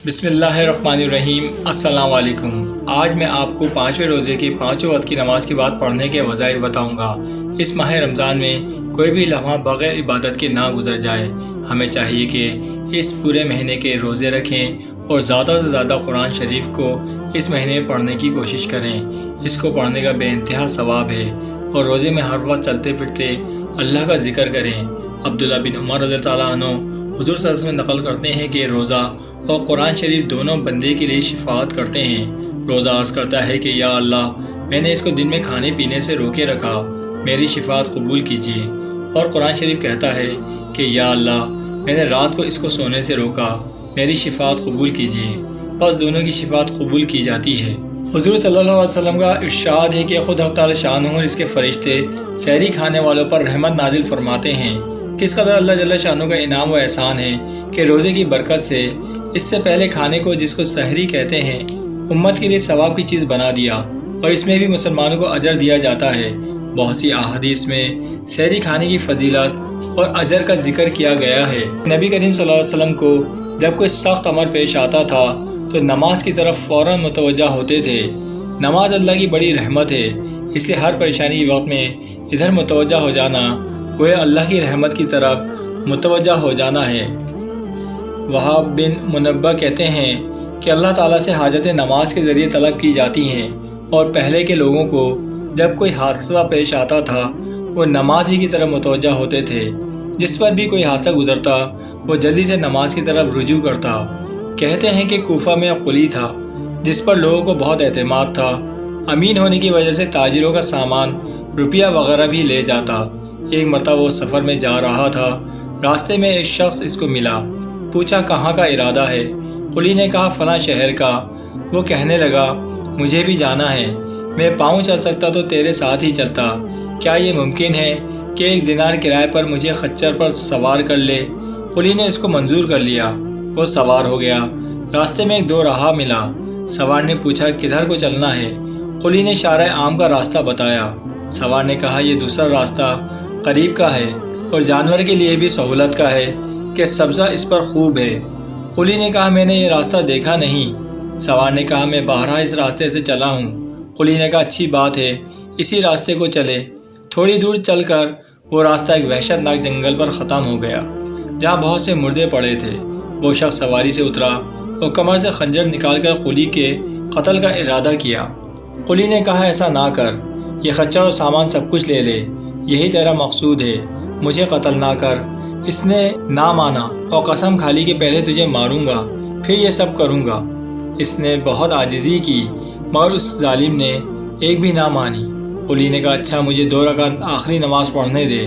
بسم اللہ الرحمن الرحیم۔ السلام علیکم۔ آج میں آپ کو 5ویں روزے کی 5 وقت کی نماز کے بعد پڑھنے کے وظائف بتاؤں گا۔ اس ماہ رمضان میں کوئی بھی لمحہ بغیر عبادت کے نہ گزر جائے۔ ہمیں چاہیے کہ اس پورے مہینے کے روزے رکھیں اور زیادہ سے زیادہ قرآن شریف کو اس مہینے میں پڑھنے کی کوشش کریں۔ اس کو پڑھنے کا بے انتہا ثواب ہے اور روزے میں ہر وقت چلتے پھرتے اللہ کا ذکر کریں۔ عبداللہ بن عمر رضی اللہ عنہ حضور صلی اللہ علیہ وسلم نقل کرتے ہیں کہ روزہ اور قرآن شریف دونوں بندے کے لیے شفاعت کرتے ہیں۔ روزہ عرض کرتا ہے کہ یا اللہ، میں نے اس کو دن میں کھانے پینے سے روکے رکھا، میری شفاعت قبول کیجیے۔ اور قرآن شریف کہتا ہے کہ یا اللہ، میں نے رات کو اس کو سونے سے روکا، میری شفاعت قبول کیجیے۔ بس دونوں کی شفاعت قبول کی جاتی ہے۔ حضور صلی اللہ علیہ وسلم کا ارشاد ہے کہ خود حق تعالی شانہ اور اس کے فرشتے سحری کھانے والوں پر رحمت نازل فرماتے ہیں۔ کس قدر اللہ جل شانہ کا انعام و احسان ہے کہ روزے کی برکت سے اس سے پہلے کھانے کو، جس کو سحری کہتے ہیں، امت کے لیے ثواب کی چیز بنا دیا اور اس میں بھی مسلمانوں کو اجر دیا جاتا ہے۔ بہت سی احادیث میں سحری کھانے کی فضیلت اور اجر کا ذکر کیا گیا ہے۔ نبی کریم صلی اللہ علیہ وسلم کو جب کوئی سخت امر پیش آتا تھا تو نماز کی طرف فوراً متوجہ ہوتے تھے۔ نماز اللہ کی بڑی رحمت ہے، اس لیے ہر پریشانی کے وقت میں ادھر متوجہ ہو جانا گویا اللہ کی رحمت کی طرف متوجہ ہو جانا ہے۔ وہاب بن منبہ کہتے ہیں کہ اللہ تعالیٰ سے حاجت نماز کے ذریعے طلب کی جاتی ہیں، اور پہلے کے لوگوں کو جب کوئی حادثہ پیش آتا تھا وہ نماز ہی کی طرف متوجہ ہوتے تھے۔ جس پر بھی کوئی حادثہ گزرتا وہ جلدی سے نماز کی طرف رجوع کرتا۔ کہتے ہیں کہ کوفہ میں قلی تھا جس پر لوگوں کو بہت اعتماد تھا۔ امین ہونے کی وجہ سے تاجروں کا سامان، روپیہ وغیرہ بھی لے جاتا۔ ایک مرتبہ وہ سفر میں جا رہا تھا، راستے میں ایک شخص اس کو ملا، پوچھا کہاں کا ارادہ ہے؟ قلی نے کہا فلاں شہر کا۔ وہ کہنے لگا مجھے بھی جانا ہے، میں پاؤں چل سکتا تو تیرے ساتھ ہی چلتا، کیا یہ ممکن ہے کہ 1 دینار کرائے پر مجھے خچر پر سوار کر لے؟ قلی نے اس کو منظور کر لیا، وہ سوار ہو گیا۔ راستے میں ایک 2 راہ ملا، سوار نے پوچھا کدھر کو چلنا ہے؟ قلی نے شارع عام کا راستہ بتایا۔ سوار نے کہا یہ دوسرا راستہ قریب کا ہے اور جانور کے لیے بھی سہولت کا ہے کہ سبزہ اس پر خوب ہے۔ قلی نے کہا میں نے یہ راستہ دیکھا نہیں۔ سوار نے کہا میں بارہا اس راستے سے چلا ہوں۔ قلی نے کہا اچھی بات ہے، اسی راستے کو چلے۔ تھوڑی دور چل کر وہ راستہ ایک وحشت ناک جنگل پر ختم ہو گیا جہاں بہت سے مردے پڑے تھے۔ وہ شخص سواری سے اترا اور کمر سے خنجر نکال کر قلی کے قتل کا ارادہ کیا۔ قلی نے کہا ایسا نہ کر، یہ خچر اور سامان سب کچھ لے لے، یہی تیرا مقصود ہے، مجھے قتل نہ کر۔ اس نے نہ مانا اور قسم کھا لی کہ پہلے تجھے ماروں گا پھر یہ سب کروں گا۔ اس نے بہت عاجزی کی مگر اس ظالم نے ایک بھی نہ مانی۔ قلی نے کہا اچھا مجھے 2 رکعت آخری نماز پڑھنے دے۔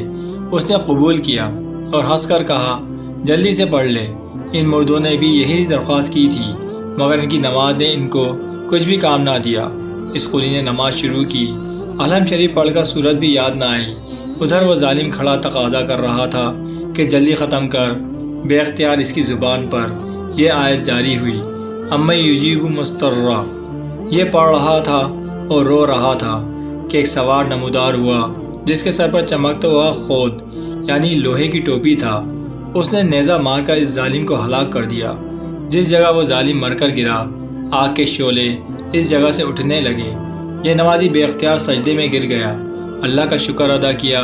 اس نے قبول کیا اور ہنس کر کہا جلدی سے پڑھ لے۔ ان مردوں نے بھی یہی درخواست کی تھی مگر ان کی نماز نے ان کو کچھ بھی کام نہ دیا۔ اس قلی نے نماز شروع کی، الحمد شریف پڑھ کر سورت بھی یاد نہ آئی۔ ادھر وہ ظالم کھڑا تقاضا کر رہا تھا کہ جلدی ختم کر۔ بے اختیار اس کی زبان پر یہ آیت جاری ہوئی، اَمَّن یُجِیبُ الْمُضْطَرَّ۔ یہ پڑھ رہا تھا اور رو رہا تھا کہ ایک سوار نمودار ہوا جس کے سر پر چمکتا ہوا خود یعنی لوہے کی ٹوپی تھا۔ اس نے نیزہ مار کر اس ظالم کو ہلاک کر دیا۔ جس جگہ وہ ظالم مر کر گرا آگ کے شعلے اس جگہ سے اٹھنے لگے۔ یہ نمازی بے اختیار سجدے میں گر گیا، اللہ کا شکر ادا کیا۔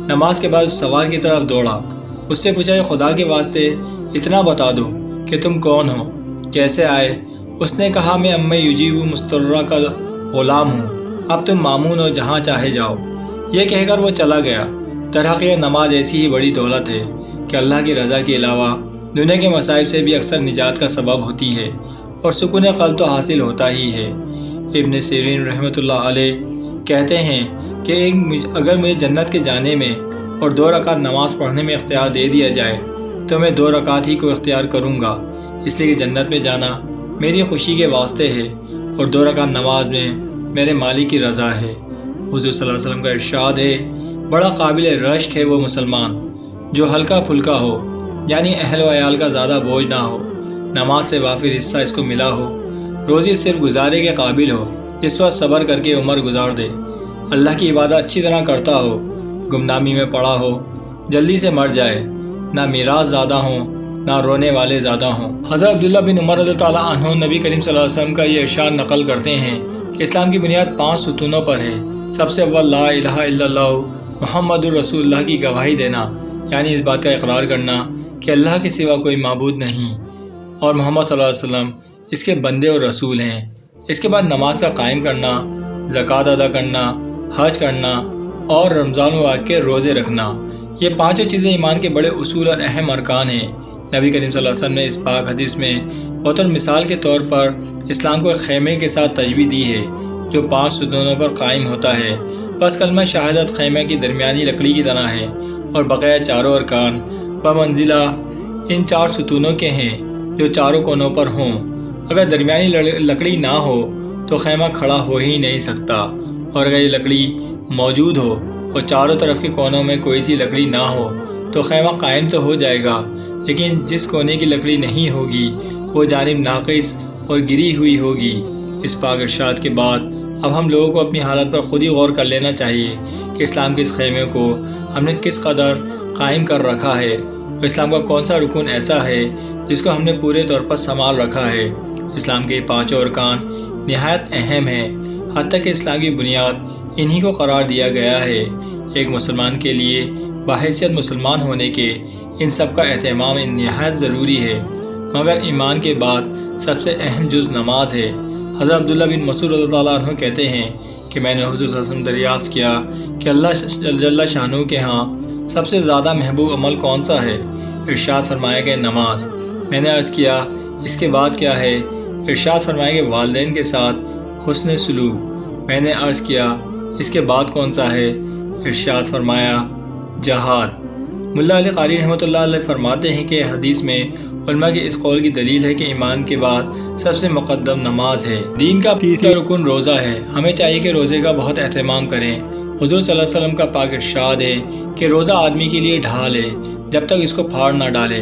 نماز کے بعد سوار کی طرف دوڑا، اس سے پوچھا کہ خدا کے واسطے اتنا بتا دو کہ تم کون ہو، کیسے آئے؟ اس نے کہا میں اَمَّن یُجِیبُ الْمُضْطَرَّ کا غلام ہوں، اب تم مامون ہو، جہاں چاہے جاؤ۔ یہ کہہ کر وہ چلا گیا۔ درحقیقت نماز ایسی ہی بڑی دولت ہے کہ اللہ کی رضا کے علاوہ دنیا کے مصائب سے بھی اکثر نجات کا سبب ہوتی ہے اور سکون قلب تو حاصل ہوتا ہی ہے۔ ابن سیرین رحمۃ اللہ علیہ کہتے ہیں کہ اگر مجھے جنت کے جانے میں اور 2 رکعت نماز پڑھنے میں اختیار دے دیا جائے تو میں 2 رکعت ہی کو اختیار کروں گا، اس لیے کہ جنت میں جانا میری خوشی کے واسطے ہے اور 2 رکعت نماز میں میرے مالک کی رضا ہے۔ حضور صلی اللہ علیہ وسلم کا ارشاد ہے بڑا قابل رشک ہے وہ مسلمان جو ہلکا پھلکا ہو، یعنی اہل و عیال کا زیادہ بوجھ نہ ہو، نماز سے وافر حصہ اس کو ملا ہو، روزی صرف گزارے کے قابل ہو، اس وقت صبر کر کے عمر گزار دے، اللہ کی عبادت اچھی طرح کرتا ہو، گمنامی میں پڑا ہو، جلدی سے مر جائے، نہ میراث زیادہ ہوں نہ رونے والے زیادہ ہوں۔ حضرت عبداللہ بن عمر رضی اللہ عنہ نبی کریم صلی اللہ علیہ وسلم کا یہ ارشاد نقل کرتے ہیں کہ اسلام کی بنیاد 5 ستونوں پر ہے۔ سب سے اول لا الہ الا اللہ محمد الرسول اللہ کی گواہی دینا، یعنی اس بات کا اقرار کرنا کہ اللہ کے سوا کوئی معبود نہیں اور محمد صلی اللہ علیہ وسلم اس کے بندے اور رسول ہیں۔ اس کے بعد نماز کا قائم کرنا، زکوٰۃ ادا کرنا، حج کرنا اور رمضان المبارک کے روزے رکھنا۔ یہ 5 چیزیں ایمان کے بڑے اصول اور اہم ارکان ہیں۔ نبی کریم صلی اللہ علیہ وسلم نے اس پاک حدیث میں بطور مثال کے طور پر اسلام کو ایک خیمے کے ساتھ تشبیہ دی ہے جو 5 ستونوں پر قائم ہوتا ہے۔ بس کلمہ شہادت خیمے کی درمیانی لکڑی کی طرح ہے اور بقیہ چاروں ارکان بمنزلہ ان 4 ستونوں کے ہیں جو چاروں کونوں پر ہوں۔ اگر درمیانی لکڑی نہ ہو تو خیمہ کھڑا ہو ہی نہیں سکتا، اور اگر یہ لکڑی موجود ہو اور چاروں طرف کے کونوں میں کوئی سی لکڑی نہ ہو تو خیمہ قائم تو ہو جائے گا، لیکن جس کونے کی لکڑی نہیں ہوگی وہ جانب ناقص اور گری ہوئی ہوگی۔ اس پاک ارشاد کے بعد اب ہم لوگوں کو اپنی حالت پر خود ہی غور کر لینا چاہیے کہ اسلام کے اس خیمے کو ہم نے کس قدر قائم کر رکھا ہے، اور اسلام کا کون سا رکن ایسا ہے جس کو ہم نے پورے طور پر سنبھال رکھا ہے۔ اسلام کے 5 ارکان نہایت اہم ہیں، حتیٰ کہ اسلام کی بنیاد انہی کو قرار دیا گیا ہے۔ ایک مسلمان کے لیے بحیثیت مسلمان ہونے کے ان سب کا اہتمام نہایت ضروری ہے، مگر ایمان کے بعد سب سے اہم جز نماز ہے۔ حضرت عبداللہ بن مسعود رضی اللہ عنہ کہتے ہیں کہ میں نے حضور صلی اللہ علیہ وسلم دریافت کیا کہ اللہ جل شانہ کے ہاں سب سے زیادہ محبوب عمل کون سا ہے؟ ارشاد فرمایا کہ نماز۔ میں نے عرض کیا اس کے بعد کیا ہے؟ ارشاد فرمایا کہ والدین کے ساتھ حسن سلوک۔ میں نے عرض کیا اس کے بعد کون سا ہے؟ ارشاد فرمایا جہاد۔ ملا علی قاری رحمۃ اللہ علیہ فرماتے ہیں کہ حدیث میں علماء کے اس قول کی دلیل ہے کہ ایمان کے بعد سب سے مقدم نماز ہے۔ دین کا تیسرا رکن روزہ ہے۔ ہمیں چاہیے کہ روزے کا بہت اہتمام کریں۔ حضور صلی اللہ علیہ وسلم کا پاک ارشاد ہے کہ روزہ آدمی کے لیے ڈھال ہے جب تک اس کو پھاڑ نہ ڈالے۔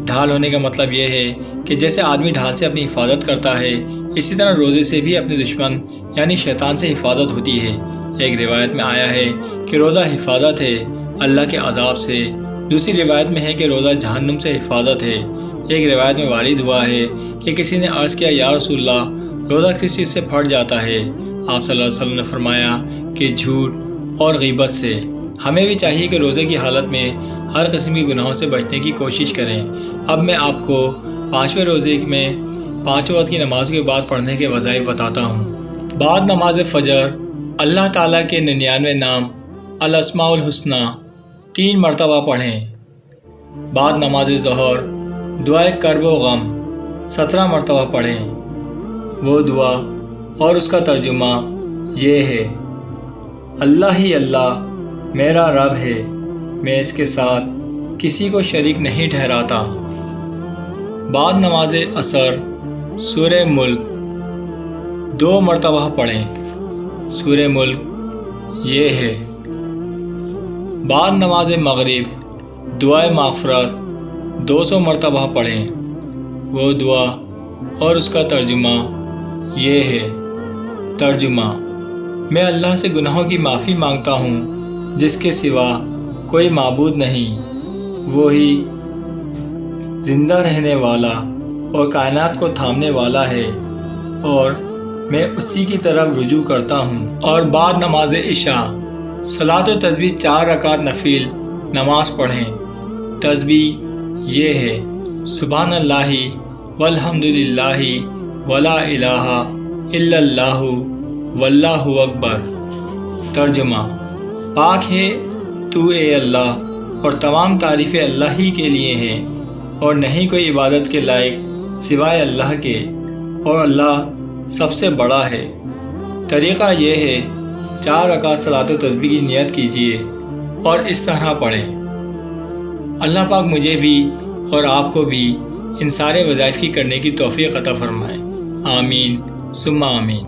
ڈھال ہونے کا مطلب یہ ہے کہ جیسے آدمی ڈھال سے اپنی حفاظت کرتا ہے، اسی طرح روزے سے بھی اپنے دشمن یعنی شیطان سے حفاظت ہوتی ہے۔ ایک روایت میں آیا ہے کہ روزہ حفاظت ہے اللہ کے عذاب سے، دوسری روایت میں ہے کہ روزہ جہنم سے حفاظت ہے۔ ایک روایت میں وارد ہوا ہے کہ کسی نے عرض کیا یا رسول اللہ روزہ کس چیز سے پھٹ جاتا ہے؟ آپ صلی اللہ علیہ وسلم نے فرمایا کہ جھوٹ اور غیبت سے۔ ہمیں بھی چاہیے کہ روزے کی حالت میں ہر قسم کی گناہوں سے بچنے کی کوشش کریں۔ اب میں آپ کو 5ویں روزے میں 5 وقت کی نماز کے بعد پڑھنے کے وظائف بتاتا ہوں۔ بعد نماز فجر اللہ تعالیٰ کے 99 نام الاسماء الحسنی 3 مرتبہ پڑھیں۔ بعد نماز ظہر دعائے کرب و غم 17 مرتبہ پڑھیں۔ وہ دعا اور اس کا ترجمہ یہ ہے: اللہ ہی اللہ میرا رب ہے، میں اس کے ساتھ کسی کو شریک نہیں ٹھہراتا۔ بعد نماز عصر سورہ ملک 2 مرتبہ پڑھیں۔ سورہ ملک یہ ہے۔ بعد نماز مغرب دعائے مغفرت 200 مرتبہ پڑھیں۔ وہ دعا اور اس کا ترجمہ یہ ہے۔ ترجمہ: میں اللہ سے گناہوں کی معافی مانگتا ہوں جس کے سوا کوئی معبود نہیں، وہی زندہ رہنے والا اور کائنات کو تھامنے والا ہے، اور میں اسی کی طرف رجوع کرتا ہوں۔ اور بعد نماز عشاء صلاۃ و تسبیح 4 رکعت نفل نماز پڑھیں۔ تسبیح یہ ہے: سبحان اللہ والحمد للہ ولا الہ الا اللہ واللہ اکبر۔ ترجمہ: پاک ہے تو اے اللہ اور تمام تعریفیں اللہ ہی کے لیے ہیں، اور نہیں کوئی عبادت کے لائق سوائے اللہ کے، اور اللہ سب سے بڑا ہے۔ طریقہ یہ ہے: 4 رکعت صلاۃ و تسبیح کی نیت کیجیے اور اس طرح پڑھیں۔ اللہ پاک مجھے بھی اور آپ کو بھی ان سارے وظائف کی کرنے کی توفیق عطا فرمائے۔ آمین ثم آمین۔